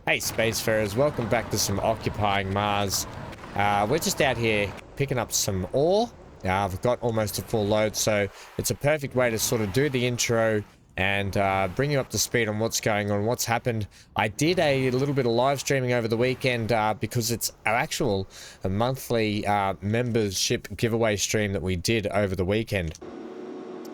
Hey Spacefarers, welcome back to some Occupying Mars. We're just out here picking up some ore. I've got almost a full load, so it's a perfect way to sort of do the intro and bring you up to speed on what's going on, what's happened. I did a little bit of live streaming over the weekend because it's our actual monthly membership giveaway stream that we did over the weekend.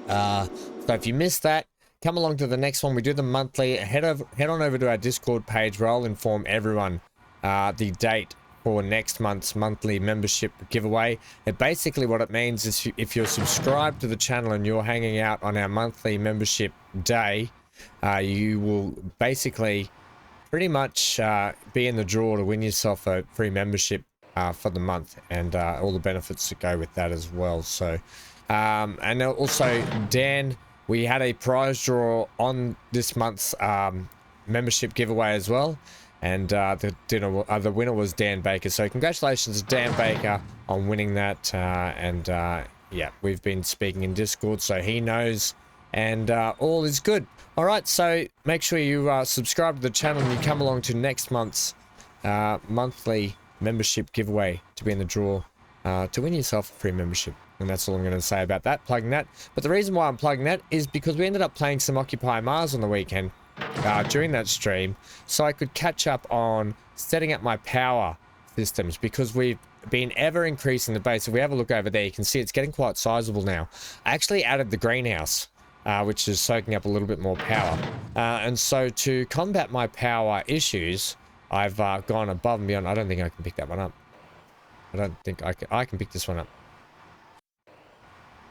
So if you missed that, come along to the next one. We do them monthly. Head on over to our Discord page where I'll inform everyone the date for next month's monthly membership giveaway. And basically what it means is if you're subscribed to the channel and you're hanging out on our monthly membership day, you will basically pretty much be in the draw to win yourself a free membership for the month, and all the benefits that go with that as well. So and also Dan, we had a prize draw on this month's membership giveaway as well, and the winner was Dan Baker. So congratulations to Dan Baker on winning that, yeah, we've been speaking in Discord, so he knows, and all is good. All right, so make sure you subscribe to the channel and you come along to next month's monthly membership giveaway to be in the draw to win yourself a free membership. And that's all I'm going to say about that, plugging that. But the reason why I'm plugging that is because we ended up playing some Occupy Mars on the weekend during that stream, so I could catch up on setting up my power systems, because we've been ever increasing the base. If we have a look over there, you can see it's getting quite sizable now. I actually added the greenhouse, which is soaking up a little bit more power. And so to combat my power issues, I've gone above and beyond. I don't think I can pick that one up. I don't think I can pick this one up.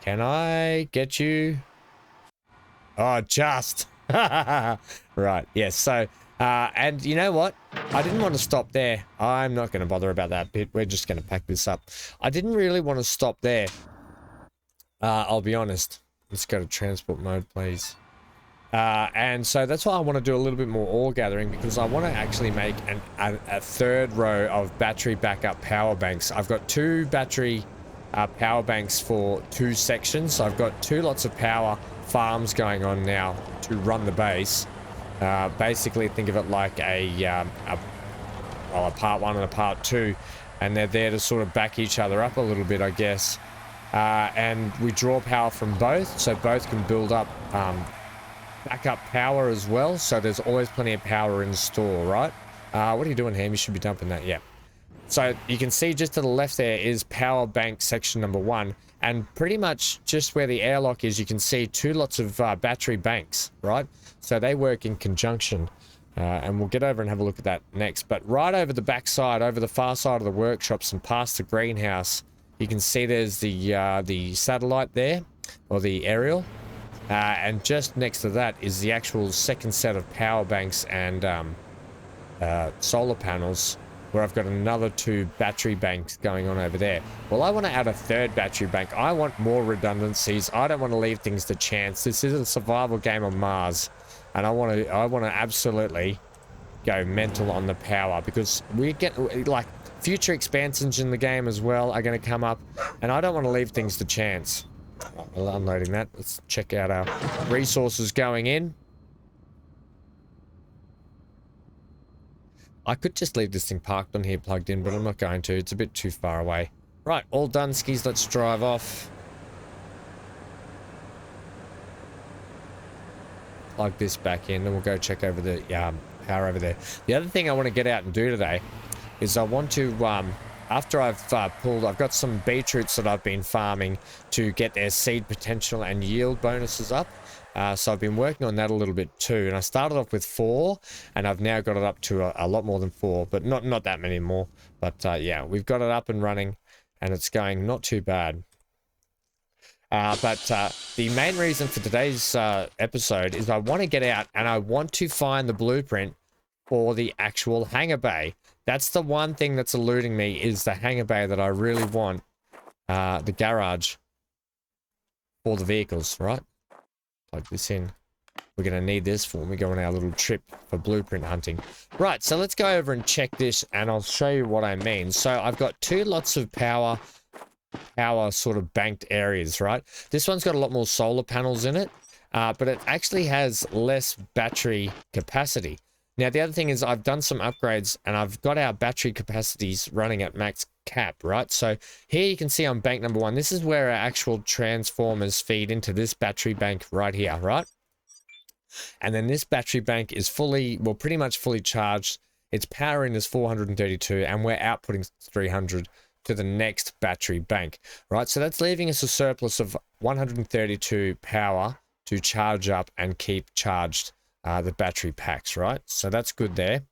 Can I get you? Oh, just. Right, yes. So, and you know what? I didn't want to stop there. I'm not going to bother about that bit. We're just going to pack this up. I didn't really want to stop there. I'll be honest. Let's go to transport mode, please. And so that's why I want to do a little bit more ore gathering, because I want to actually make a third row of battery backup power banks. I've got two battery power banks for two sections, so I've got two lots of power farms going on now to run the base. Basically think of it like a part one and a part two, and they're there to sort of back each other up a little bit, I guess. And we draw power from both, so both can build up backup power as well, so there's always plenty of power in store, right? What are you doing, Ham? You should be dumping that. Yeah. So you can see just to the left there is power bank section number 1, and pretty much just where the airlock is, you can see two lots of battery banks, right? So they work in conjunction, and we'll get over and have a look at that next. But right over the back side, over the far side of the workshops and past the greenhouse, you can see there's the satellite there, or the aerial, and just next to that is the actual second set of power banks and solar panels, where I've got another two battery banks going on over there. Well, I want to add a third battery bank. I want more redundancies. I don't want to leave things to chance. This is a survival game on Mars, and I want to absolutely go mental on the power, because we get, like, future expansions in the game as well are going to come up, and I don't want to leave things to chance. Well, unloading that. Let's check out our resources going in. I could just leave this thing parked on here plugged in, but I'm not going to. It's a bit too far away. Right, all done, skis. Let's drive off. Plug this back in, and we'll go check over the power over there. The other thing I want to get out and do today is I want to, after I've I've got some beetroots that I've been farming to get their seed potential and yield bonuses up. So I've been working on that a little bit too, and I started off with 4, and I've now got it up to a lot more than 4, but not that many more. But yeah, we've got it up and running, and it's going not too bad. But the main reason for today's episode is I want to get out and I want to find the blueprint for the actual hangar bay. That's the one thing that's eluding me, is the hangar bay that I really want, the garage for the vehicles, right? Plug this in. We're going to need this for when we go on our little trip for blueprint hunting. Right, so let's go over and check this, and I'll show you what I mean. So I've got two lots of power sort of banked areas, right? This one's got a lot more solar panels in it, but it actually has less battery capacity. Now, the other thing is I've done some upgrades and I've got our battery capacities running at max cap, right? So here you can see on bank number 1, this is where our actual transformers feed into this battery bank right here, right? And then this battery bank is fully, well, pretty much fully charged. Its power in is 432 and we're outputting 300 to the next battery bank, right? So that's leaving us a surplus of 132 power to charge up and keep charged the battery packs, right? So that's good there.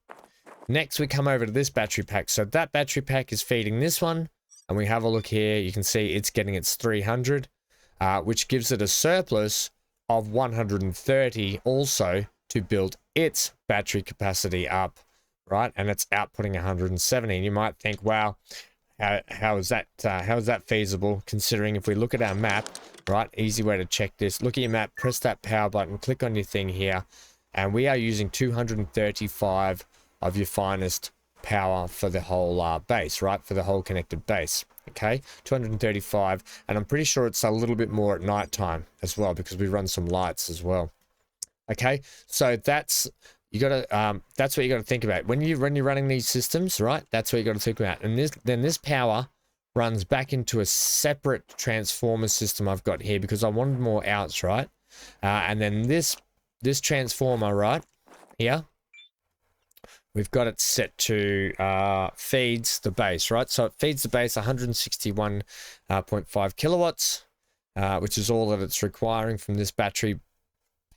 Next, we come over to this battery pack. So that battery pack is feeding this one, and we have a look here. You can see it's getting its 300, which gives it a surplus of 130 also to build its battery capacity up, right? And it's outputting 170. And you might think, wow, how is that feasible? Considering if we look at our map, right? Easy way to check this. Look at your map, press that power button, click on your thing here, and we are using 235 of your finest power for the whole base, right? For the whole connected base. Okay, 235, and I'm pretty sure it's a little bit more at night time as well because we run some lights as well. Okay, so that's what you got to think about when you're running these systems, right? That's what you got to think about. And this power runs back into a separate transformer system I've got here because I wanted more outs, right? And then this transformer right here, we've got it set to feeds the base, right? So it feeds the base 161.5 kilowatts, which is all that it's requiring from this battery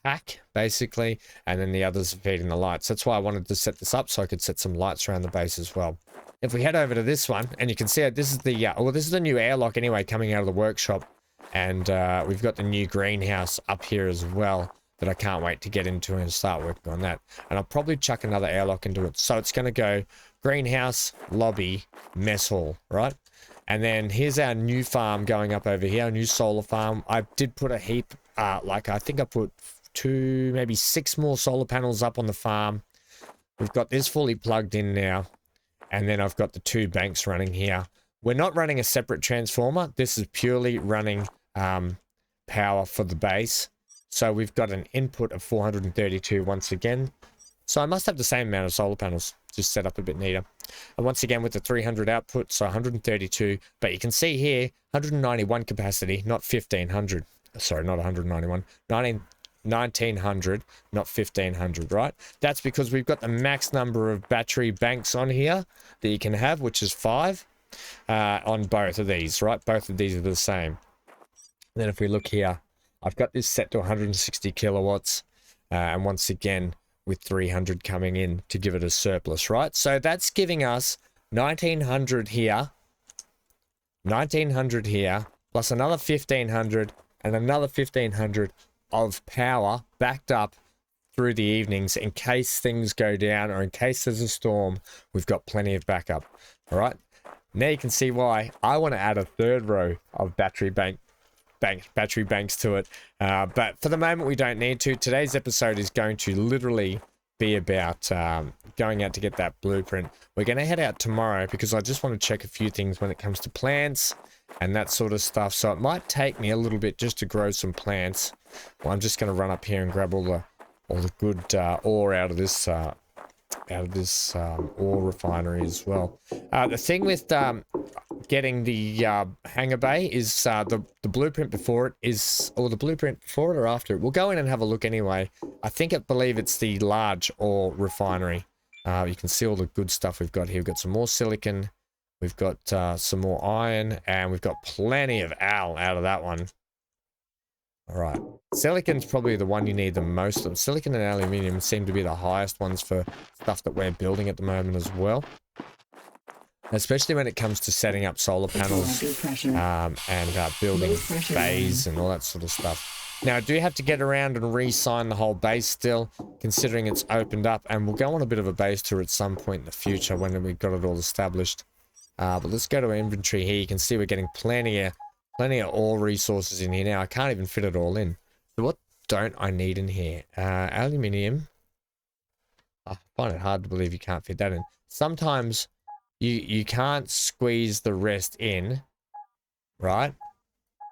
pack, basically. And then the others are feeding the lights. That's why I wanted to set this up so I could set some lights around the base as well. If we head over to this one, and you can see it, this is the this is the new airlock anyway coming out of the workshop, and we've got the new greenhouse up here as well that I can't wait to get into and start working on that. And I'll probably chuck another airlock into it. So it's going to go greenhouse, lobby, mess hall, right? And then here's our new farm going up over here, a new solar farm. I did put a heap, I think I put 2, maybe 6 more solar panels up on the farm. We've got this fully plugged in now. And then I've got the 2 banks running here. We're not running a separate transformer. This is purely running power for the base. So we've got an input of 432 once again. So I must have the same amount of solar panels, just set up a bit neater. And once again with the 300 output, so 132. But you can see here, 191 capacity, not 1500. Sorry, not 191. 1900, not 1500, right? That's because we've got the max number of battery banks on here that you can have, which is 5 on both of these, right? Both of these are the same. And then if we look here, I've got this set to 160 kilowatts, and once again with 300 coming in to give it a surplus, right? So that's giving us 1900 here, 1900 here, plus another 1500 and another 1500 of power backed up through the evenings in case things go down or in case there's a storm. We've got plenty of backup. All right, now you can see why I want to add a 3rd row of battery banks to it, but for the moment we don't need to. Today's episode is going to literally be about going out to get that blueprint. We're going to head out tomorrow because I just want to check a few things when it comes to plants and that sort of stuff, so it might take me a little bit just to grow some plants. Well, I'm just going to run up here and grab all the good ore out of this ore refinery as well. The thing with getting the hangar bay is the blueprint before it is, or the blueprint before it or after it. We'll go in and have a look anyway. I believe it's the large ore refinery. You can see all the good stuff we've got here. We've got some more silicon, we've got some more iron, and we've got plenty of AL out of that one. All right, silicon's probably the one you need the most of. Silicon and aluminium seem to be the highest ones for stuff that we're building at the moment as well. Especially when it comes to setting up solar panels and building bays and all that sort of stuff. Now, I do have to get around and re-sign the whole base still, considering it's opened up. And we'll go on a bit of a base tour at some point in the future when we've got it all established. But let's go to our inventory here. You can see we're getting plenty of ore resources in here now. I can't even fit it all in. So what don't I need in here? Aluminium. I find it hard to believe you can't fit that in. Sometimes you can't squeeze the rest in, right?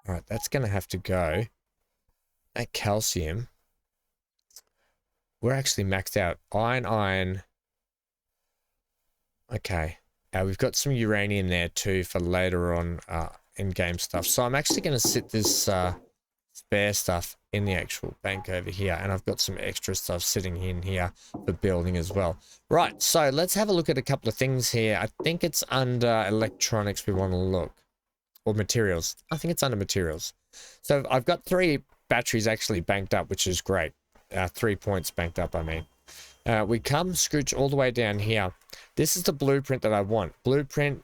All right, that's going to have to go. That calcium. we're actually maxed out. Iron. Okay. We've got some uranium there too for later on in-game stuff. So I'm actually going to sit this spare stuff in the actual bank over here. And I've got some extra stuff sitting in here for building as well. Right, so let's have a look at a couple of things here. I think it's under electronics we want to look. Or materials. I think it's under materials. So I've got 3 batteries actually banked up, which is great. 3 points banked up, I mean. We come scooch all the way down here. This is the blueprint that I want. Blueprint,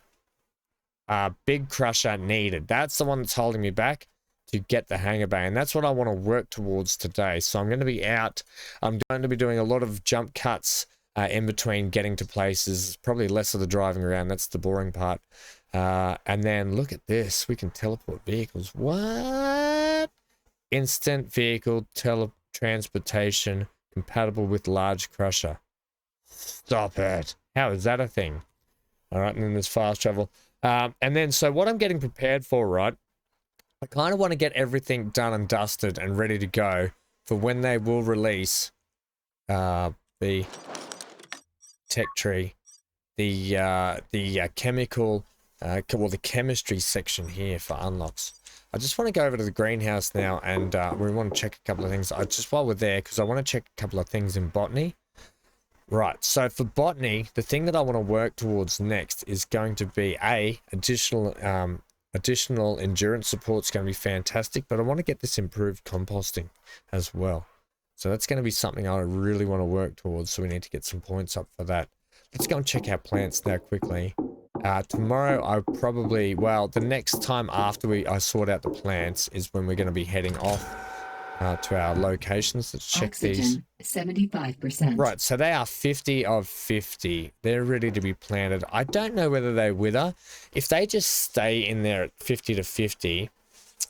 big crusher needed. That's the one that's holding me back to get the hanger bay. And that's what I want to work towards today. So I'm going to be out. I'm going to be doing a lot of jump cuts in between getting to places. Probably less of the driving around. That's the boring part. And then look at this. We can teleport vehicles. What? Instant vehicle transportation compatible with large crusher. Stop it. How is that a thing? All right, and then there's fast travel. And then, so what I'm getting prepared for, right? I kind of want to get everything done and dusted and ready to go for when they will release the tech tree, the chemical, well, the chemistry section here for unlocks. I just want to go over to the greenhouse now, and we want to check a couple of things. Just while we're there, because I want to check a couple of things in botany. Right, so for botany, the thing that I want to work towards next is going to be additional endurance support. Is going to be fantastic, but I want to get this improved composting as well. So that's going to be something I really want to work towards. So we need to get some points up for that. Let's go and check our plants now quickly. Tomorrow I probably, well, the next time after I sort out the plants is when we're going to be heading off to our locations. Let's check Oxygen, these. 75%. Right, so they are 50 of 50. They're ready to be planted. I don't know whether they wither. If they just stay in there at 50 to 50,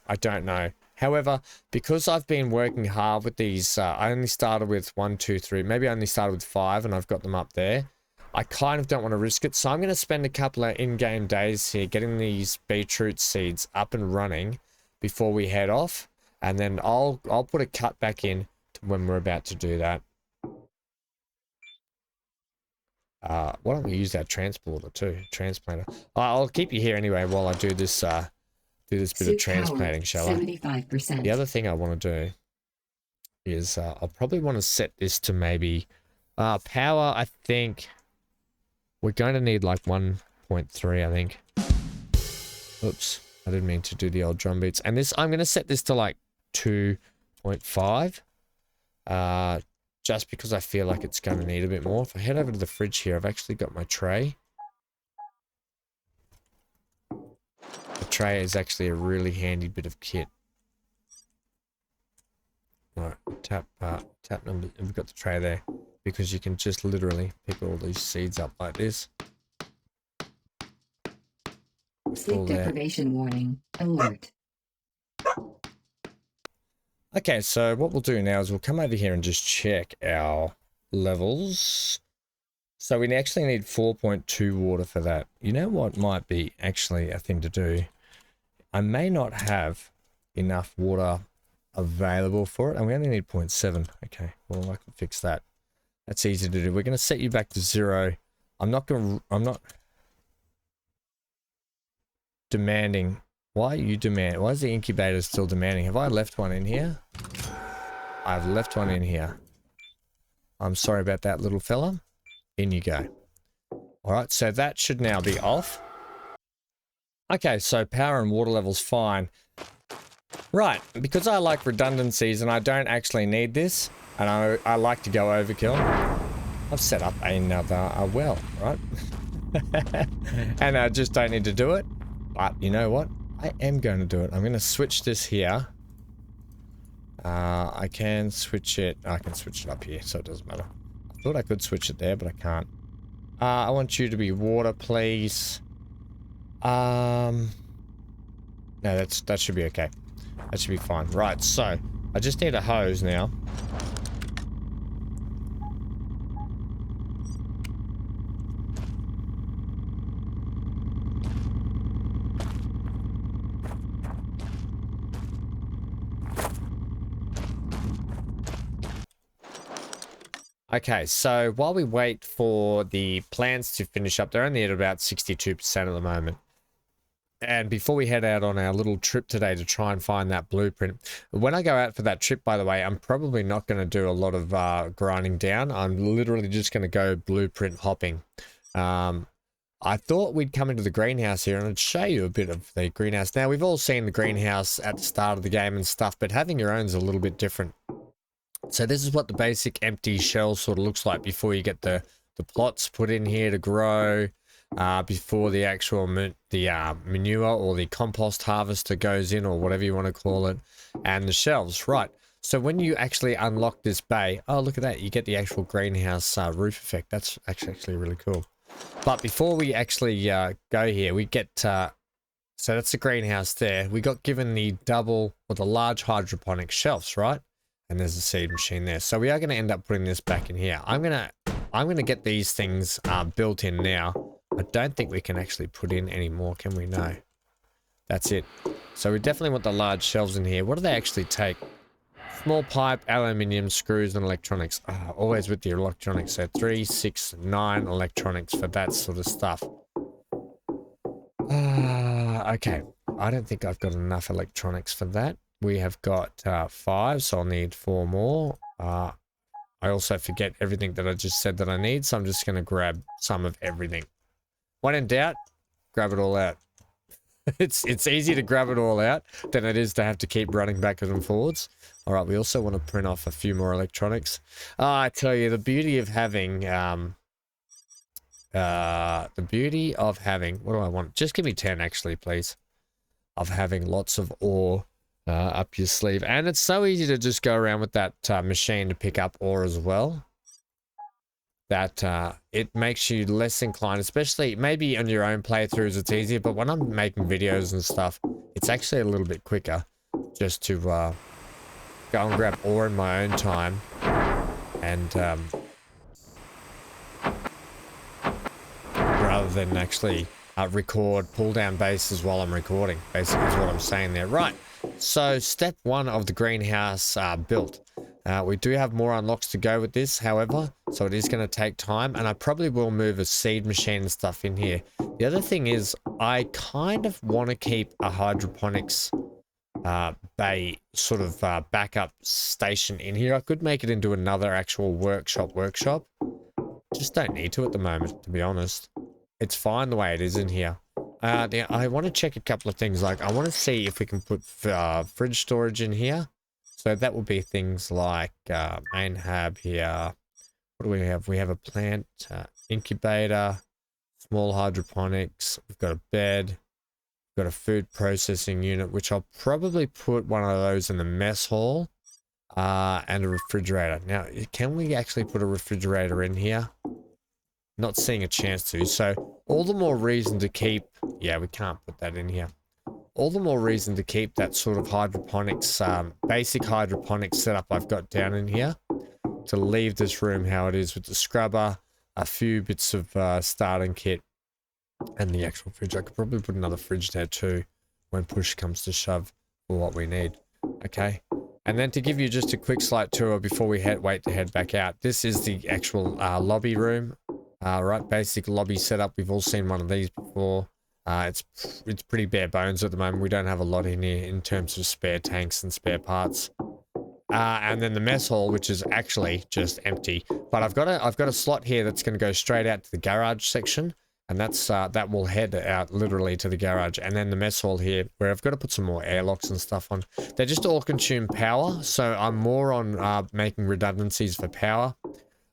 I don't know. However, because I've been working hard with these, I only started with 1, 2, 3, maybe I only started with 5 and I've got them up there. I kind of don't want to risk it, so I'm going to spend a couple of in-game days here getting these beetroot seeds up and running before we head off, and then I'll put a cut back in to when we're about to do that. Why don't we use our transporter too, transplanter? I'll keep you here anyway while I do this bit of transplanting, shall I? 75%. The other thing I want to do is I'll probably want to set this to maybe power. I think we're going to need like 1.3, I think. Oops, I didn't mean to do the old drum beats. And this, I'm going to set this to like 2.5. Just because I feel like it's going to need a bit more. If I head over to the fridge here, I've actually got my tray. The tray is actually a really handy bit of kit. Right, tap number, and we've got the tray there. Because you can just literally pick all these seeds up like this. Sleep deprivation warning. Alert. Okay, so what we'll do now is we'll come over here and just check our levels. So we actually need 4.2 water for that. You know what might be actually a thing to do? I may not have enough water available for it, and we only need 0.7. Okay, well, I can fix that. That's easy to do. We're going to set you back to 0. I'm not demanding. Why are you demand? Why is the incubator still demanding? Have I left one in here? I've left one in here. I'm sorry about that, little fella. In you go. Alright, so that should now be off. Okay, so power and water level's fine. Right, because I like redundancies and I don't actually need this, and I like to go overkill, I've set up another well, right? And I just don't need to do it. But you know what? I am going to do it. I'm going to switch this here. I can switch it. I can switch it up here, so it doesn't matter. I thought I could switch it there, but I can't. I want you to be water, please. No, that should be okay. That should be fine. Right, so I just need a hose now. Okay, so while we wait for the plans to finish up, they're only at about 62% at the moment. And before we head out on our little trip today to try and find that blueprint, when I go out for that trip, by the way, I'm probably not going to do a lot of grinding down. I'm literally just going to go blueprint hopping. I thought we'd come into the greenhouse here and I'd show you a bit of the greenhouse. Now, we've all seen the greenhouse at the start of the game and stuff, but having your own is a little bit different. So this is what the basic empty shell sort of looks like before you get the plots put in here to grow. Before the actual manure or the compost harvester goes in, or whatever you want to call it, and the shelves, right? So when you actually unlock this bay, oh, look at that, you get the actual greenhouse roof effect. That's actually really cool. But before we actually go here, we get, so that's the greenhouse there. We got given the double or the large hydroponic shelves, right? And there's a seed machine there. So we are going to end up putting this back in here. I'm gonna get these things built in now. I don't think we can actually put in any more, can we? No. That's it. So we definitely want the large shelves in here. What do they actually take? Small pipe, aluminium, screws, and electronics. Oh, always with the electronics. So 3, 6, 9 electronics for that sort of stuff. Okay. I don't think I've got enough electronics for that. We have got 5, so I'll need 4 more. I also forget everything that I just said that I need, so I'm just going to grab some of everything. When in doubt, grab it all out. It's easy to grab it all out than it is to have to keep running backwards and forwards. All right, we also want to print off a few more electronics. I tell you, the beauty of having, what do I want? Just give me 10 actually, please. Of having lots of ore up your sleeve. And it's so easy to just go around with that machine to pick up ore as well. That it makes you less inclined, especially maybe on your own playthroughs it's easier, but when I'm making videos and stuff, it's actually a little bit quicker just to go and grab ore in my own time and rather than actually record pull down bases while I'm recording, basically is what I'm saying there. Right, so step 1 of the greenhouse built. We do have more unlocks to go with this, however, so it is going to take time, and I probably will move a seed machine and stuff in here. The other thing is, I kind of want to keep a hydroponics bay sort of backup station in here. I could make it into another actual workshop. Just don't need to at the moment, to be honest. It's fine the way it is in here. I want to check a couple of things, like I want to see if we can put fridge storage in here. So that will be things like main hab here. What do we have? We have a plant incubator, small hydroponics. We've got a bed. We've got a food processing unit, which I'll probably put one of those in the mess hall, and a refrigerator. Now, can we actually put a refrigerator in here? Not seeing a chance to. So all the more reason to keep. Yeah, we can't put that in here. All the more reason to keep that sort of hydroponics, basic hydroponics setup I've got down in here. To leave this room how it is with the scrubber, a few bits of starting kit, and the actual fridge. I could probably put another fridge there too when push comes to shove for what we need. Okay. And then to give you just a quick slight tour before we wait to head back out. This is the actual lobby room. Right, basic lobby setup. We've all seen one of these before. It's pretty bare bones at the moment. We don't have a lot in here in terms of spare tanks and spare parts. And then the mess hall, which is actually just empty. But I've got a slot here that's going to go straight out to the garage section, and that will head out literally to the garage. And then the mess hall here, where I've got to put some more airlocks and stuff on. They just all consume power, so I'm more on making redundancies for power.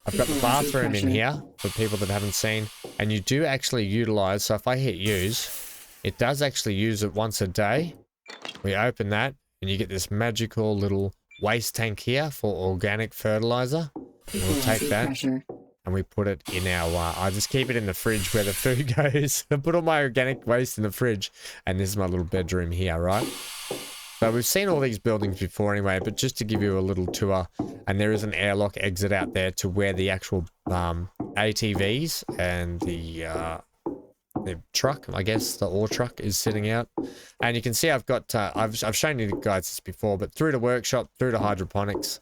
I've got the bathroom in here for people that haven't seen, and you do actually utilize, so if I hit use, it does actually use it once a day. We open that and you get this magical little waste tank here for organic fertilizer. We'll take that and we put it in our, I just keep it in the fridge where the food goes. I put all my organic waste in the fridge, and this is my little bedroom here, right? So we've seen all these buildings before anyway, but just to give you a little tour, and there is an airlock exit out there to where the actual ATVs and the truck, I guess, the ore truck is sitting out. And you can see I've got, I've shown you guys this before, but through the workshop, through the hydroponics,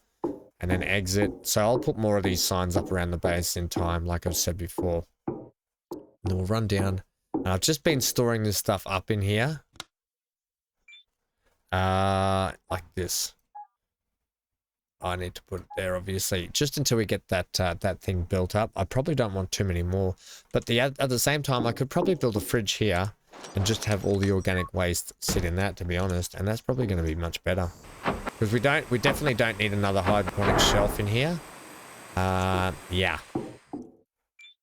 and then exit. So I'll put more of these signs up around the base in time, like I've said before. And then we'll run down. And I've just been storing this stuff up in here. Like this. I need to put it there, obviously, just until we get that that thing built up. I probably don't want too many more, but at the same time, I could probably build a fridge here and just have all the organic waste sit in that, to be honest, and that's probably going to be much better because we definitely don't need another hydroponic shelf in here. Yeah.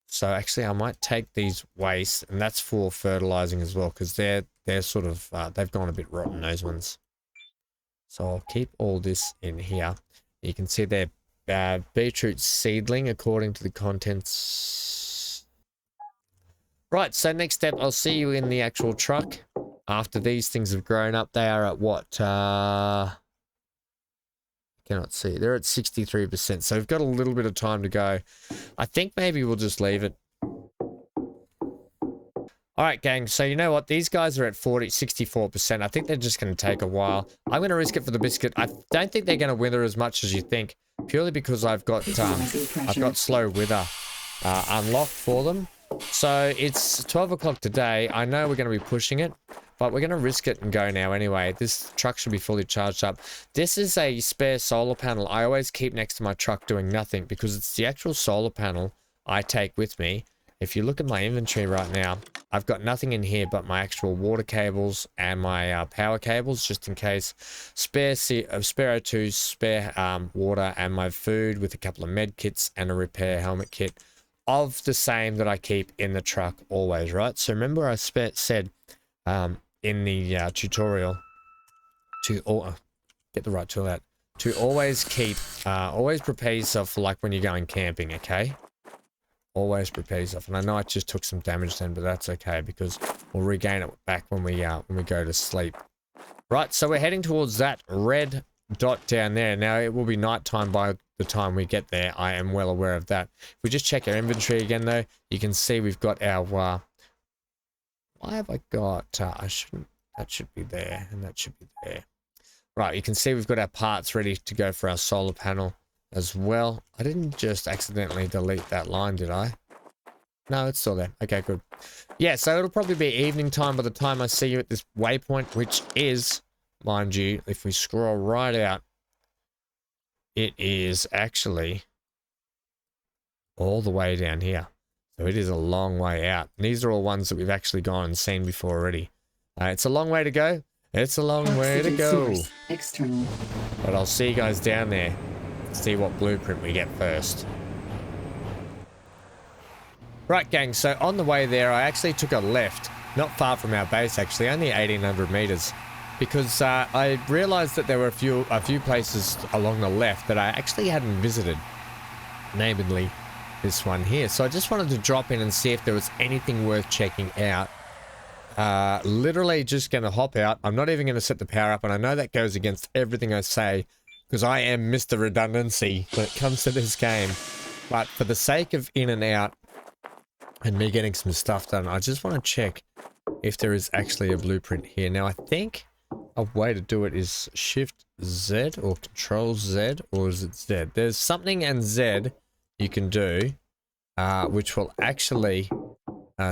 So actually, I might take these wastes, and that's for fertilizing as well because they're sort of they've gone a bit rotten, those ones. So I'll keep all this in here. You can see they're beetroot seedling according to the contents. Right, so next step, I'll see you in the actual truck. After these things have grown up, they are at what? I cannot see. They're at 63%. So we've got a little bit of time to go. I think maybe we'll just leave it. All right, gang. So you know what? These guys are at 64%. I think they're just going to take a while. I'm going to risk it for the biscuit. I don't think they're going to wither as much as you think, purely because I've got slow wither unlocked for them. So it's 12 o'clock today. I know we're going to be pushing it, but we're going to risk it and go now anyway. This truck should be fully charged up. This is a spare solar panel I always keep next to my truck doing nothing because it's the actual solar panel I take with me. If you look at my inventory right now, I've got nothing in here but my actual water cables and my power cables, just in case. Spare O2, spare water, and my food with a couple of med kits and a repair helmet kit of the same that I keep in the truck always, right? So remember I said in the tutorial to get the right tool out, to always keep, always prepare yourself for like when you're going camping, okay? Always prepare yourself. And I know I just took some damage then, but that's okay because we'll regain it back when we go to sleep. Right, so we're heading towards that red dot down there. Now it will be nighttime by the time we get there. I am well aware of that. If we just check our inventory again though, you can see we've got our why have I got that should be there and that should be there. Right, you can see we've got our parts ready to go for our solar panel as well. I didn't just accidentally delete that line, did I? No, it's still there. Okay, good. Yeah, so it'll probably be evening time by the time I see you at this waypoint, which is, mind you, if we scroll right out, it is actually all the way down here. So it is a long way out. And these are all ones that we've actually gone and seen before already. It's a long way to go. It's a long way to go. External. But I'll see you guys down there. See what blueprint we get first. Right, gang, so on the way there, I actually took a left, not far from our base, actually, only 1,800 meters, because I realized that there were a few places along the left that I actually hadn't visited, namely this one here. So I just wanted to drop in and see if there was anything worth checking out. Literally just going to hop out. I'm not even going to set the power up, and I know that goes against everything I say, because I am Mr. Redundancy when it comes to this game. But for the sake of in and out and me getting some stuff done, I just want to check if there is actually a blueprint here. Now, I think a way to do it is Shift Z or Control Z, or is it Z? There's something and Z you can do, which will actually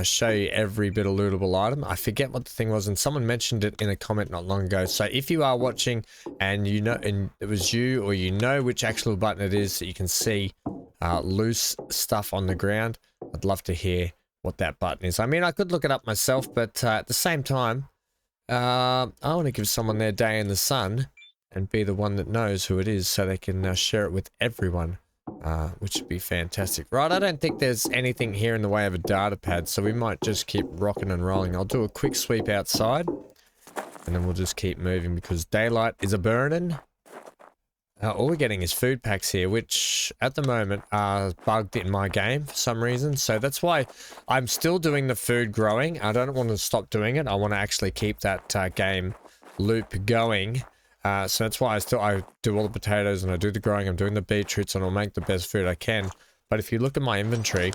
show you every bit of lootable item. I forget what the thing was, and someone mentioned it in a comment not long ago. So if you are watching and you know, and it was you, or you know which actual button it is that you can see loose stuff on the ground, I'd love to hear what that button is. I mean, I could look it up myself, but at the same time, I want to give someone their day in the sun and be the one that knows who it is, so they can share it with everyone. Which would be fantastic. Right, I don't think there's anything here in the way of a data pad, so we might just keep rocking and rolling. I'll do a quick sweep outside, and then we'll just keep moving because daylight is a-burning. All we're getting is food packs here, which at the moment are bugged in my game for some reason. So that's why I'm still doing the food growing. I don't want to stop doing it. I want to actually keep that game loop going. So that's why I do all the potatoes and I do the growing. I'm doing the beetroots and I'll make the best food I can. But if you look at my inventory,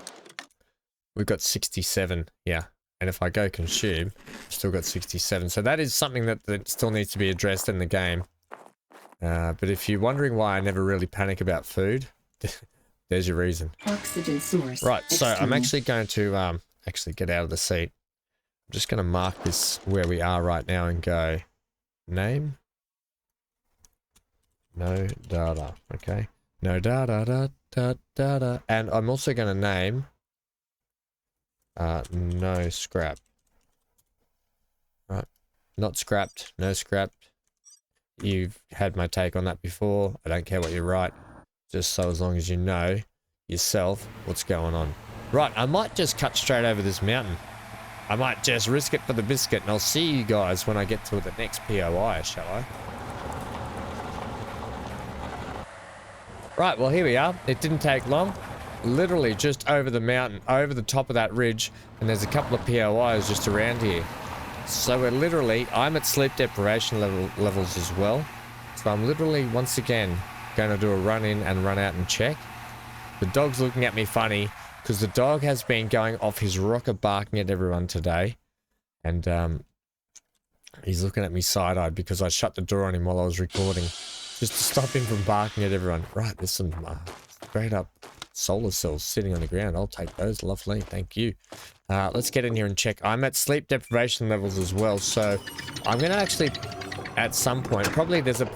we've got 67. Yeah. And if I go consume, I've still got 67. So that is something that still needs to be addressed in the game. But if you're wondering why I never really panic about food, there's your reason. Oxygen source. Right, so I'm external. actually going to actually get out of the seat. I'm just going to mark this where we are right now and go name. No data. Okay. No data. Da, da, da, da. And I'm also going to name no scrap. Right. Not scrapped. No scrapped. You've had my take on that before. I don't care what you write. Just so as long as you know yourself what's going on. Right, I might just cut straight over this mountain. I might just risk it for the biscuit, and I'll see you guys when I get to the next POI, shall I? Right, well, here we are. It didn't take long. Literally just over the mountain, over the top of that ridge, and there's a couple of POIs just around here. So we're literally, I'm at sleep deprivation levels as well. So I'm literally, once again, going to do a run in and run out and check. The dog's looking at me funny because the dog has been going off his rocker barking at everyone today. And he's looking at me side-eyed because I shut the door on him while I was recording. Just to stop him from barking at everyone. Right, there's some straight up solar cells sitting on the ground. I'll take those. Lovely. Thank you. Let's get in here and check. I'm at sleep deprivation levels as well. So I'm going to actually, at some point, probably there's a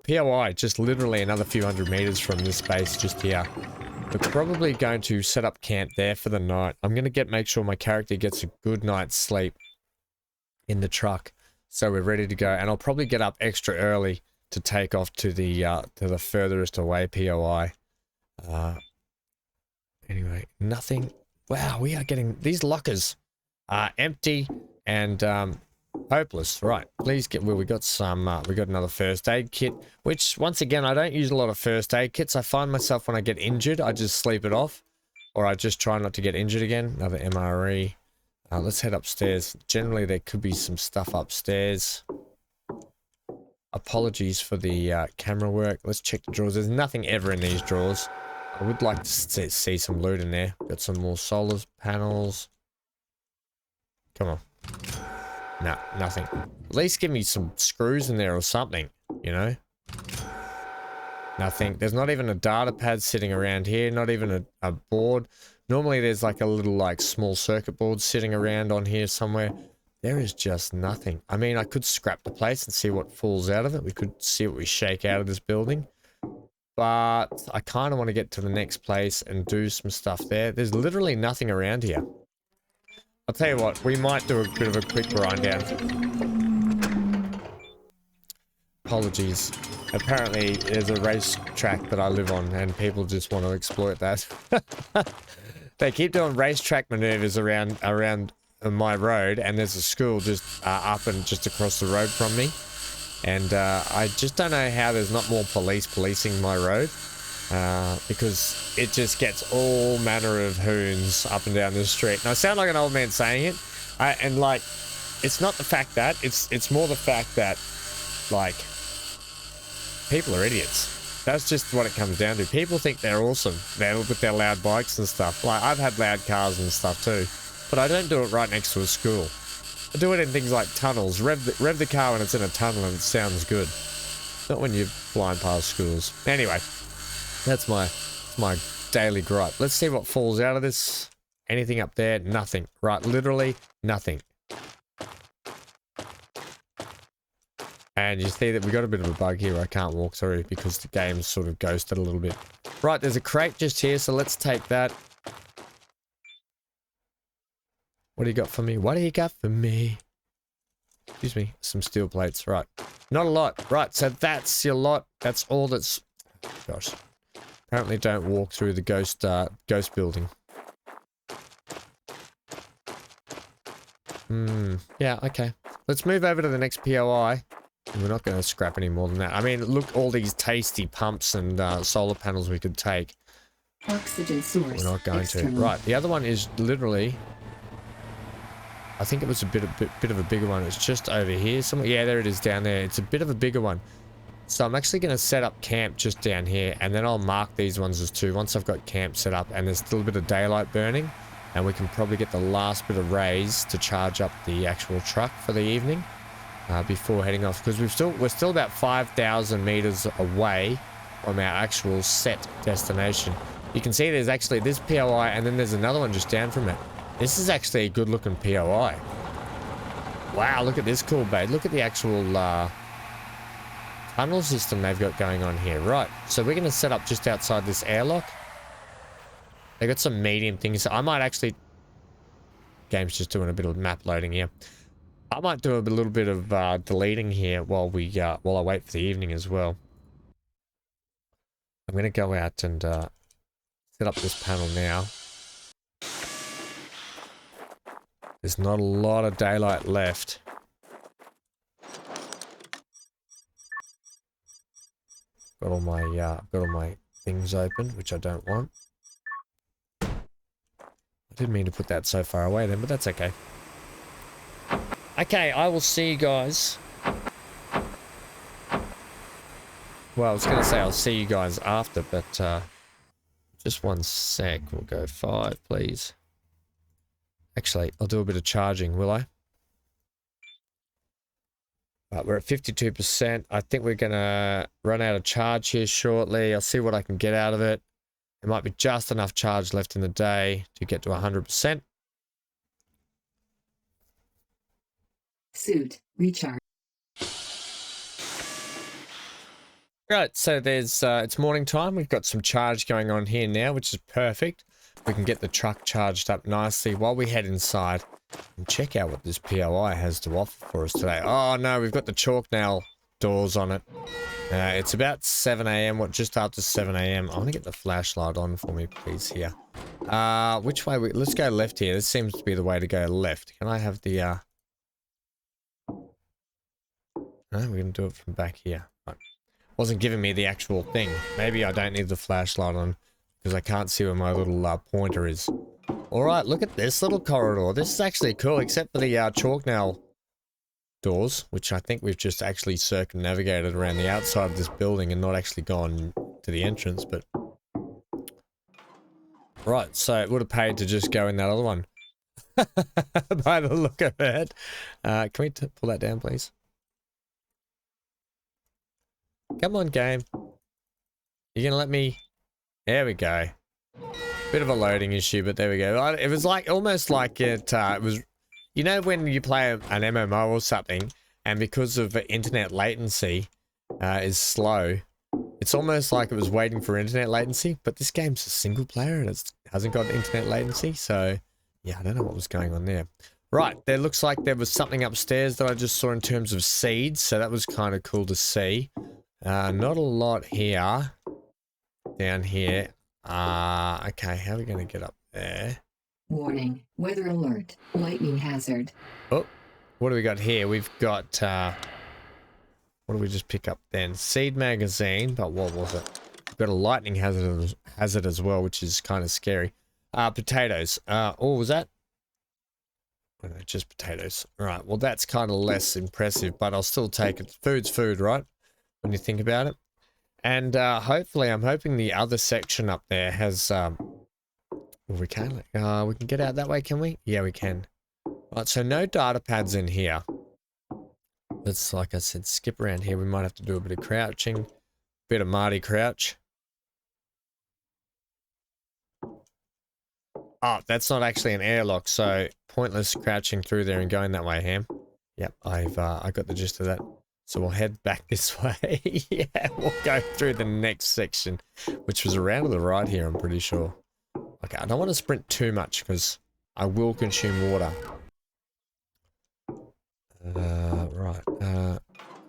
POI just literally another few hundred meters from this base just here. We're probably going to set up camp there for the night. I'm going to make sure my character gets a good night's sleep in the truck. So we're ready to go. And I'll probably get up extra early to take off to the furthest away POI. Anyway, nothing. Wow, we are getting these lockers are empty and hopeless. Right, please get. Well, we got some. We got another first aid kit, which once again I don't use a lot of first aid kits. I find myself when I get injured, I just sleep it off, or I just try not to get injured again. Another MRE. Let's head upstairs. Generally, there could be some stuff upstairs. Apologies for the camera work. Let's check the drawers. There's nothing ever in these drawers. I would like to see some loot in there. Got some more solar panels. Come on. No, nothing. At least give me some screws in there or something, you know? Nothing. There's not even a data pad sitting around here. Not even a board. Normally there's like a little like small circuit board sitting around on here somewhere. There is just nothing. I mean, I could scrap the place and see what falls out of it. We could see what we shake out of this building. But I kind of want to get to the next place and do some stuff there. There's literally nothing around here. I'll tell you what, we might do a bit of a quick grind down. Apologies. Apparently, there's a racetrack that I live on and people just want to exploit that. They keep doing racetrack maneuvers around my road, and there's a school just up and just across the road from me. And I just don't know how there's not more police policing my road, because it just gets all manner of hoons up and down the street. And I sound like an old man saying it, and like, it's not the fact that, it's more the fact that, like, people are idiots. That's just what it comes down to. People think they're awesome. They're with their loud bikes and stuff. Like, I've had loud cars and stuff too, but I don't do it right next to a school. I do it in things like tunnels. Rev the car when it's in a tunnel and it sounds good. Not when you're flying past schools. Anyway, that's my daily gripe. Let's see what falls out of this. Anything up there? Nothing. Right, literally nothing. And you see that we got a bit of a bug here I can't walk through because the game's sort of ghosted a little bit. Right, there's a crate just here, so let's take that. What do you got for me? What do you got for me? Excuse me, some steel plates, right. Not a lot. Right, so that's your lot. That's all that's... Gosh. Apparently don't walk through the ghost building. Yeah, okay. Let's move over to the next POI. We're not going to scrap any more than that. I mean, look, all these tasty pumps and solar panels we could take. Oxygen source. We're not going external. to. Right, the other one is literally... I think it was a bit of a bigger one. It's just over here somewhere. Yeah, there it is down there. It's a bit of a bigger one. So I'm actually going to set up camp just down here, and then I'll mark these ones as 2 once I've got camp set up and there's still a bit of daylight burning, and we can probably get the last bit of rays to charge up the actual truck for the evening. before heading off, because we're still about 5,000 meters away from our actual set destination. You can see there's actually this POI, and then there's another one just down from it. This is actually a good looking POI. Wow, look at this cool bait. Look at the actual tunnel system they've got going on here. Right, so we're going to set up just outside this airlock. They got some medium things. I might actually... Game's just doing a bit of map loading here. I might do a little bit of deleting here while I wait for the evening as well. I'm going to go out and set up this panel now. There's not a lot of daylight left. Got all my things open, which I don't want. I didn't mean to put that so far away then, but that's okay. Okay, I will see you guys. Well, I was going to say I'll see you guys after, but just one sec. We'll go 5, please. Actually, I'll do a bit of charging, will I? Right, we're at 52%. I think we're going to run out of charge here shortly. I'll see what I can get out of it. There might be just enough charge left in the day to get to 100%. Suit recharge. Right, so there's it's morning time. We've got some charge going on here now, which is perfect. We can get the truck charged up nicely while we head inside and check out what this POI has to offer for us today. Oh no, we've got the chalk nail doors on it. It's about 7 AM, just after 7 AM. I want to get the flashlight on for me, please, here. Which way? Let's go left here. This seems to be the way to go left. Can I have the... No, we're going to do it from back here. Right. Wasn't giving me the actual thing. Maybe I don't need the flashlight on because I can't see where my little pointer is. Alright, look at this little corridor. This is actually cool, except for the chalk nail doors, which I think we've just actually circumnavigated around the outside of this building and not actually gone to the entrance, but... Right, so it would have paid to just go in that other one. By the look of it. Can we pull that down, please? Come on, game. You gonna let me... There we go. Bit of a loading issue, but there we go. It was like, almost like it was... You know when you play an MMO or something, and because of internet latency is slow, it's almost like it was waiting for internet latency, but this game's a single player and it hasn't got internet latency, so... Yeah, I don't know what was going on there. Right, there looks like there was something upstairs that I just saw in terms of seeds, so that was kind of cool to see. Not a lot here. Down here. Okay, how are we going to get up there? Warning. Weather alert. Lightning hazard. Oh, what do we got here? We've got, what did we just pick up then? Seed magazine, but what was it? We've got a lightning hazard as well, which is kind of scary. Potatoes. Oh, was that? Oh, no, just potatoes. Right, well, that's kind of less impressive, but I'll still take it. Food's food, right? When you think about it. And hopefully, I'm hoping the other section up there has... we can get out that way, can we? Yeah, we can. Right, so no data pads in here. Let's, like I said, skip around here. We might have to do a bit of crouching. Bit of Marty crouch. Oh, that's not actually an airlock, so pointless crouching through there and going that way, Ham. Yep, I got the gist of that. So we'll head back this way. Yeah, we'll go through the next section, which was around to the right here, I'm pretty sure. Okay, I don't want to sprint too much because I will consume water.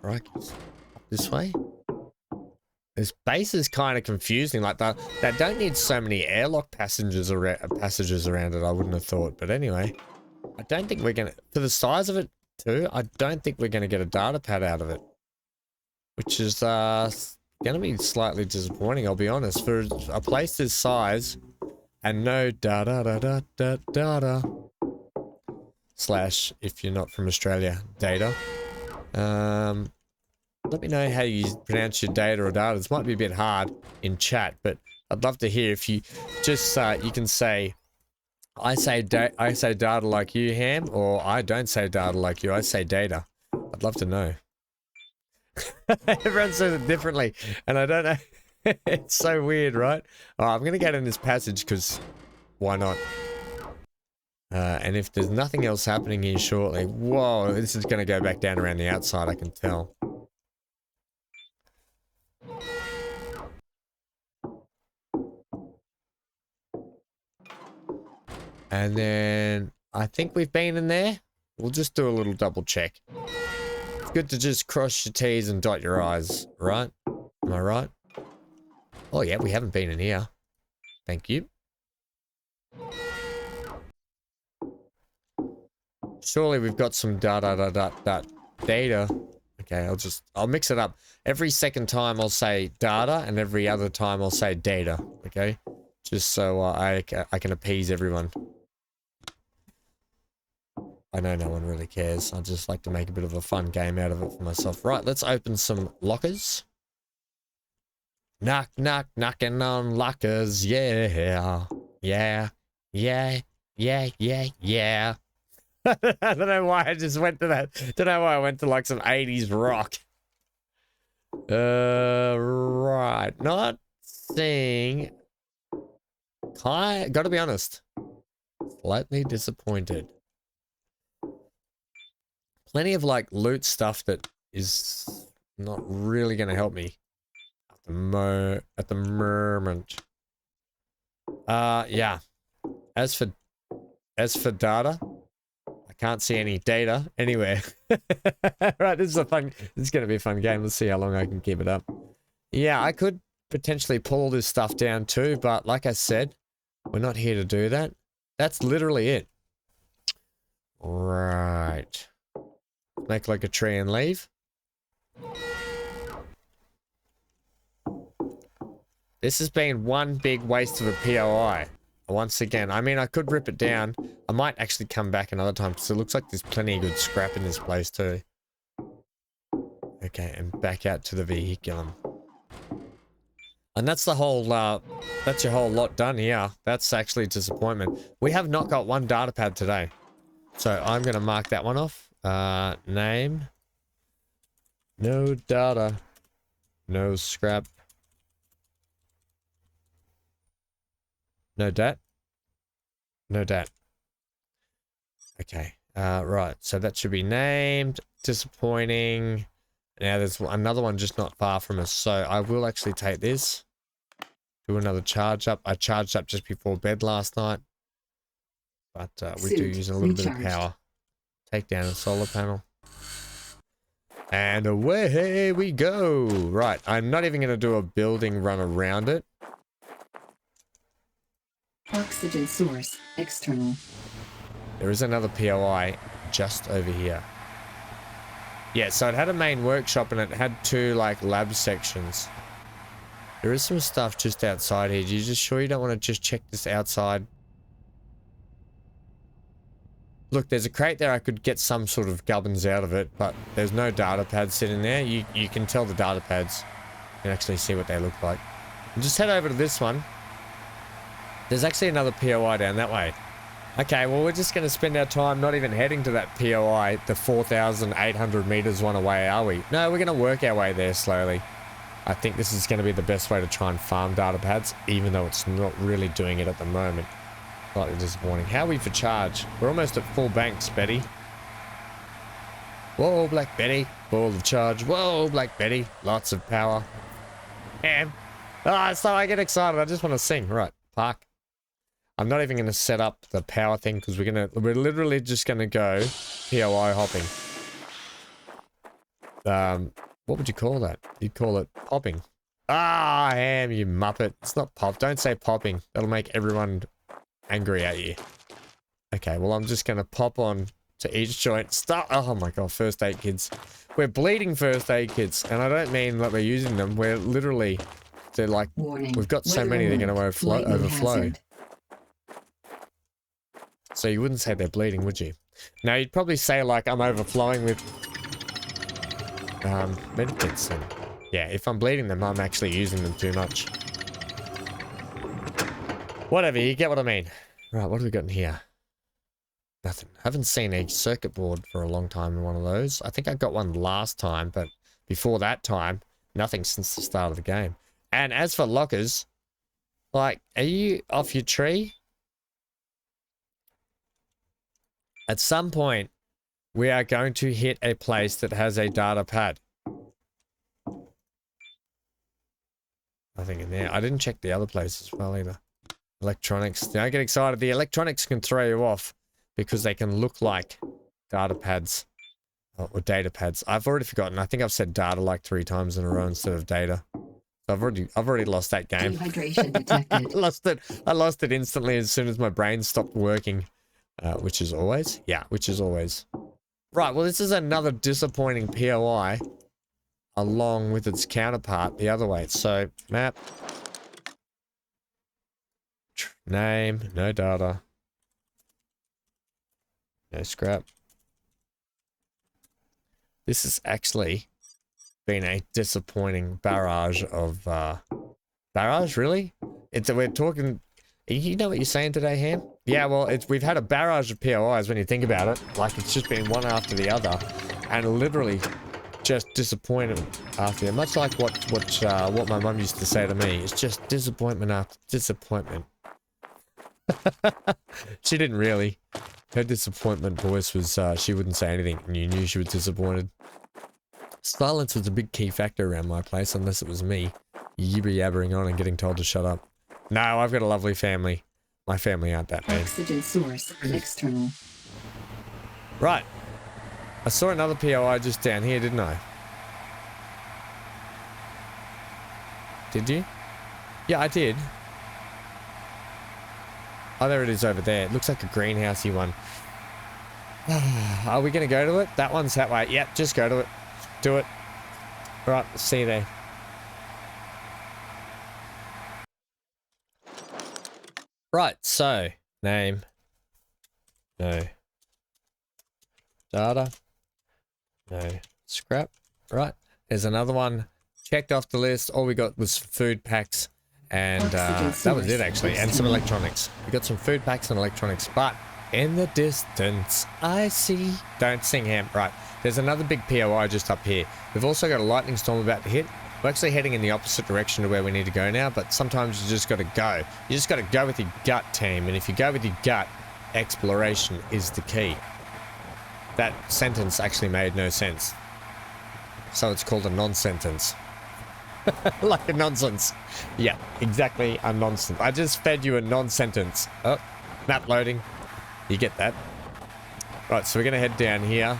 Right, this way. This base is kind of confusing. Like that don't need so many airlock passages around it. I wouldn't have thought, but anyway, I don't think we're gonna, for the size of it too, I don't think we're gonna get a data pad out of it, which is gonna be slightly disappointing. I'll be honest, for a place this size and no data. Slash, if you're not from Australia, data. Let me know how you pronounce your data or data. This might be a bit hard in chat, but I'd love to hear if you just you can say, I say data like you, Ham, or I don't say data like you, I say data. I'd love to know. Everyone says it differently, and I don't know. It's so weird, right? Oh, I'm gonna get in this passage because why not? And if there's nothing else happening here shortly, whoa, this is gonna go back down around the outside, I can tell. And then I think we've been in there. We'll just do a little double check. It's good to just cross your T's and dot your I's, right? Am I right? Oh yeah, we haven't been in here. Thank you. Surely we've got some data. Okay, I'll mix it up. Every second time I'll say data, and every other time I'll say data. Okay, just so I can appease everyone. I know no one really cares. I just like to make a bit of a fun game out of it for myself. Right, let's open some lockers. Knock, knock, knocking on lockers. Yeah, yeah, yeah, yeah, yeah, yeah. I don't know why I just went to that. Don't know why I went to like some 80s rock. Right. Not seeing. Gotta be honest. Slightly disappointed. Plenty of like loot stuff that is not really gonna help me at the moment. Yeah. As for data, I can't see any data anywhere. Right, this is gonna be a fun game. Let's see how long I can keep it up. Yeah, I could potentially pull this stuff down too, but like I said, we're not here to do that. That's literally it. Right. Make like a tree and leave. This has been one big waste of a POI. Once again, I mean, I could rip it down. I might actually come back another time because it looks like there's plenty of good scrap in this place too. Okay, and back out to the vehiculum. And that's the whole, that's your whole lot done here. That's actually a disappointment. We have not got one data pad today. So I'm going to mark that one off. Name. No data. No scrap. No dat. No dat. Okay. Right. So that should be named. Disappointing. Now there's another one just not far from us. So I will actually take this. Do another charge up. I charged up just before bed last night. But we do use a little bit of power. Take down a solar panel. And away we go. Right. I'm not even going to do a building run around it. Oxygen source, external. There is another POI just over here. Yeah, so it had a main workshop and it had two like lab sections. There is some stuff just outside here. You just sure you don't want to just check this outside? Look, there's a crate there. I could get some sort of gubbins out of it, but there's no data pads sitting there. You can tell the data pads. You can actually see what they look like. And just head over to this one. There's actually another POI down that way. Okay, well, we're just going to spend our time not even heading to that POI, the 4,800 meters one away, are we? No, we're going to work our way there slowly. I think this is going to be the best way to try and farm data pads, even though it's not really doing it at the moment. Slightly disappointing. How are we for charge? We're almost at full banks, Betty. Whoa, Black Betty. Full of charge. Whoa, Black Betty. Lots of power. And, so I get excited. I just want to sing. Right, park. I'm not even going to set up the power thing because we're literally just going to go POI hopping. What would you call that? You'd call it popping. Ah, Ham, you muppet. It's not pop. Don't say popping. That'll make everyone angry at you. Okay, well, I'm just going to pop on to each joint. Stop. Oh my God, first aid kits. We're bleeding first aid kits. And I don't mean that we're using them. We're literally, they're like, Warning. we've got so many they're going to overflow. Hazard. So you wouldn't say they're bleeding, would you? Now you'd probably say like I'm overflowing with medikits. And yeah, if I'm bleeding them, I'm actually using them too much. Whatever, you get what I mean. Right, what have we got in here? Nothing. Haven't seen a circuit board for a long time in one of those. I think I got one last time, but before that time, nothing since the start of the game. And as for lockers, like, are you off your tree? At some point, we are going to hit a place that has a data pad. Nothing in there. I didn't check the other place as well either. Electronics. Don't get excited. The electronics can throw you off because they can look like data pads or data pads. I've already forgotten. I think I've said data like 3 times in a row instead of data. I've already lost that game. Dehydration detected. I lost it instantly as soon as my brain stopped working. Which is always? Yeah, which is always. Right, well, this is another disappointing POI along with its counterpart the other way. So, map. Name, no data. No scrap. This has actually been a disappointing barrage of, barrage, really? We're talking... You know what you're saying today, Ham? Yeah, well, we've had a barrage of POIs when you think about it. Like, it's just been one after the other. And literally just disappointed after the other. Much like what my mum used to say to me. It's just disappointment after disappointment. She didn't really. Her disappointment voice was, she wouldn't say anything. And you knew she was disappointed. Silence was a big key factor around my place, unless it was me yibber-yabbering on and getting told to shut up. No, I've got a lovely family. My family aren't that bad. Oxygen source external. Right. I saw another POI just down here, didn't I? Did you? Yeah, I did. Oh, there it is over there. It looks like a greenhousey one. Are we going to go to it? That one's that way. Yep, just go to it. Do it. All right, see you there. Right, so, name, no, data, no, scrap, right, there's another one, checked off the list, all we got was food packs, and that was it actually, and some electronics. We got some food packs and electronics, but in the distance, I see, don't sing Ham, right, there's another big POI just up here. We've also got a lightning storm about to hit. We're actually heading in the opposite direction to where we need to go now, but sometimes you just got to go. You just got to go with your gut, team, and if you go with your gut, exploration is the key. That sentence actually made no sense. So it's called a non-sentence. Like a nonsense. Yeah, exactly a nonsense. I just fed you a non-sentence. Oh, map loading. You get that. Right, so we're going to head down here.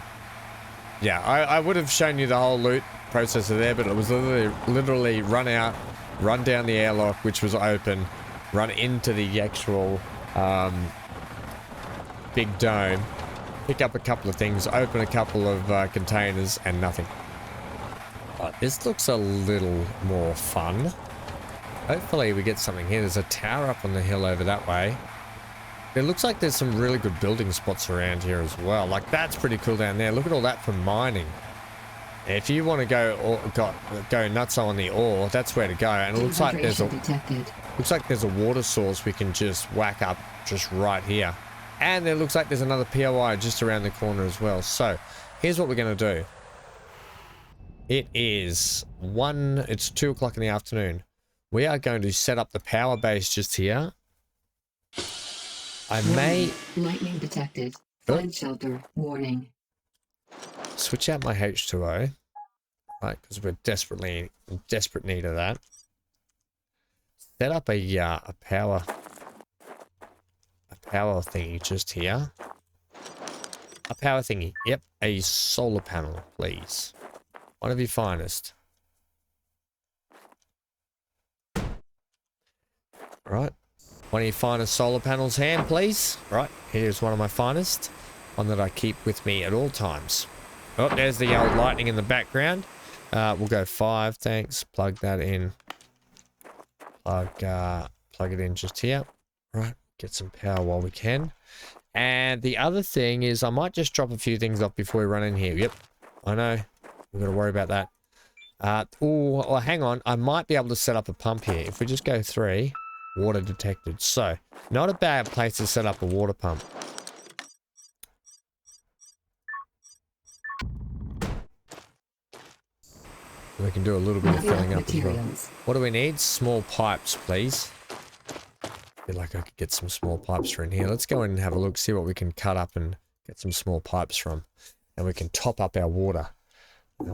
Yeah, I would have shown you the whole loot processor there, but it was literally run out, run down the airlock, which was open, run into the actual big dome, pick up a couple of things, open a couple of containers, and nothing. But this looks a little more fun. Hopefully we get something here. There's a tower up on the hill over that way. It looks like there's some really good building spots around here as well. Like, that's pretty cool down there. Look at all that for mining. If you want to go nuts on the ore, that's where to go. And it looks like there's a water source we can just whack up just right here. And it looks like there's another POI just around the corner as well. So here's what we're going to do. It's 2 o'clock in the afternoon. We are going to set up the power base just here. Lightning detected. Find shelter. Warning. Switch out my H2O. Right, because we're in desperate need of that. Set up a power thingy just here. A power thingy. Yep, a solar panel, please. One of your finest. Right. One of your finest solar panels, Ham, please. Right, here's one of my finest. One that I keep with me at all times. Oh, there's the old lightning in the background. We'll go 5, thanks. Plug that in. Plug it in just here. Right, get some power while we can. And the other thing is I might just drop a few things off before we run in here. Yep, I know. We've got to worry about that. Oh, hang on. I might be able to set up a pump here. If we just go 3, water detected. So, not a bad place to set up a water pump. We can do a little bit of filling up as well. Materials. What do we need? Small pipes, please. Feel like I could get some small pipes from here. Let's go in and have a look, see what we can cut up and get some small pipes from. And we can top up our water.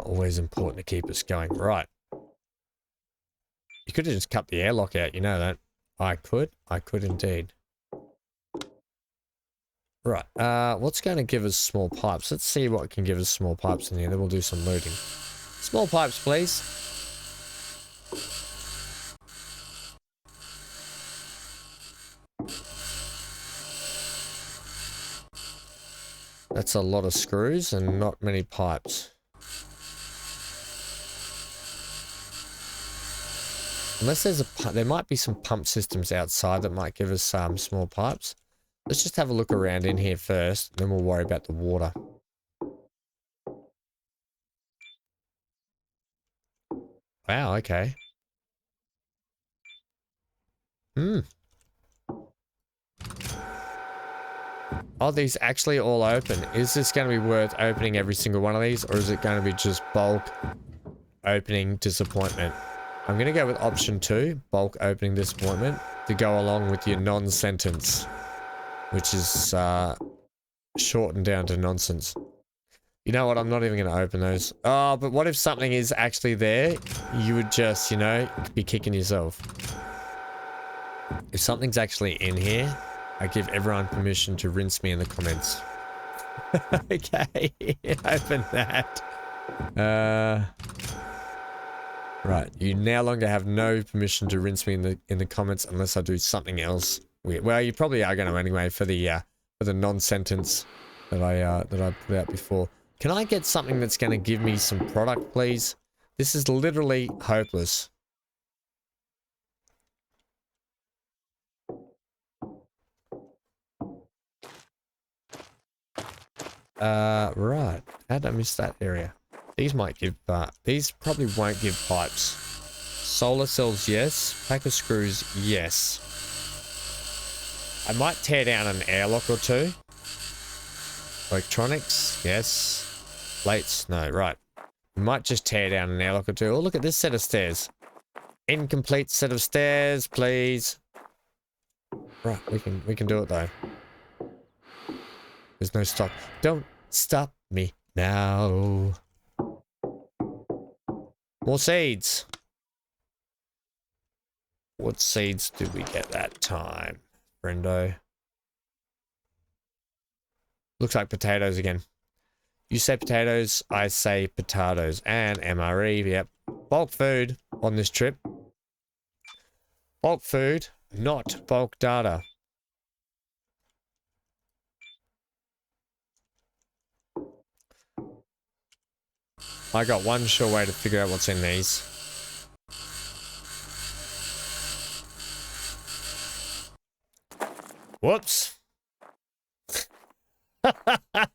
Always important to keep us going. Right. You could have just cut the airlock out, you know that. I could indeed. Right, what's going to give us small pipes? Let's see what can give us small pipes in here, then we'll do some looting. Small pipes, please. That's a lot of screws and not many pipes. Unless there might be some pump systems outside that might give us small pipes. Let's just have a look around in here first, then we'll worry about the water. Wow, okay. Are these actually all open? Is this going to be worth opening every single one of these, or is it going to be just bulk opening disappointment? I'm going to go with option 2, bulk opening disappointment, to go along with your non-sentence, which is shortened down to nonsense. You know what? I'm not even going to open those. Oh, but what if something is actually there? You would just, you know, be kicking yourself. If something's actually in here, I give everyone permission to rinse me in the comments. Okay, open that. Right, you no longer have no permission to rinse me in the comments unless I do something else weird. Well, you probably are going to anyway for the non-sentence that I put out before. Can I get something that's going to give me some product, please? This is literally hopeless. Right. How did I miss that area? These might give, these probably won't give pipes. Solar cells, yes. Pack of screws, yes. I might tear down an airlock or two. Electronics, yes. Plates, no, right. We might just tear down an airlock or two. Oh, look at this set of stairs. Incomplete set of stairs, please. Right, we can do it though. There's no stop. Don't stop me now. More seeds. What seeds did we get that time, friendo? Looks like potatoes again. You say potatoes, I say potatoes. And MRE, yep. Bulk food on this trip. Bulk food, not bulk data. I got one sure way to figure out what's in these. Whoops.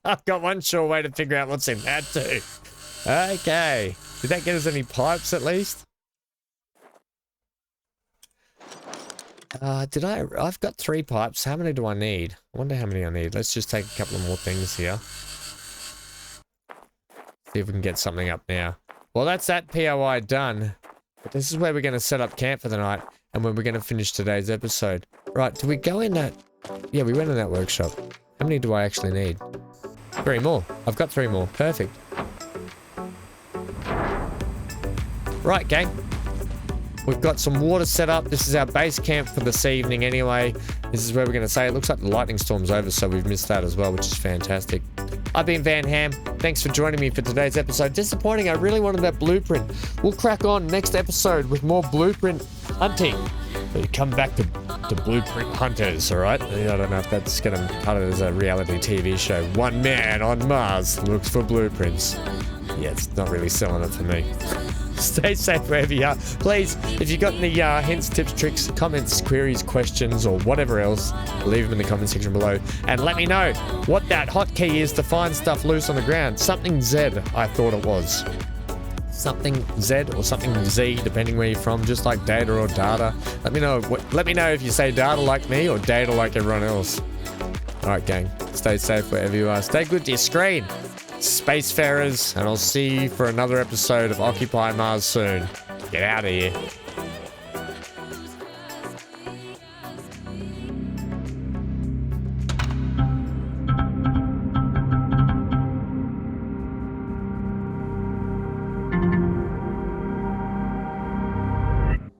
I've got one sure way to figure out what's in that too. Okay. Did that get us any pipes at least? I've got 3 pipes. How many do I need? I wonder how many I need. Let's just take a couple of more things here. See if we can get something up now. Well, that's that POI done. But this is where we're going to set up camp for the night. And when we're going to finish today's episode. Right, do we go in that? Yeah, we went in that workshop. How many do I actually need? 3 more. I've got 3 more. Perfect. Right, gang. We've got some water set up. This is our base camp for this evening anyway. This is where we're going to say it looks like the lightning storm's over, so we've missed that as well, which is fantastic. I've been Van Ham. Thanks for joining me for today's episode. Disappointing, I really wanted that blueprint. We'll crack on next episode with more blueprint hunting. We come back to Blueprint Hunters, alright? I don't know if that's going to cut it as a reality TV show. One man on Mars looks for blueprints. Yeah, it's not really selling it for me. Stay safe wherever you are. Please, if you've got any hints, tips, tricks, comments, queries, questions, or whatever else, leave them in the comment section below. And let me know what that hotkey is to find stuff loose on the ground. Something Z, I thought it was. Something Z or something Z, depending where you're from, just like data or data. Let me know. Let me know if you say data like me or data like everyone else. All right, gang. Stay safe wherever you are. Stay good to your screen. spacefarers, and I'll see you for another episode of Occupy Mars soon. Get out of here.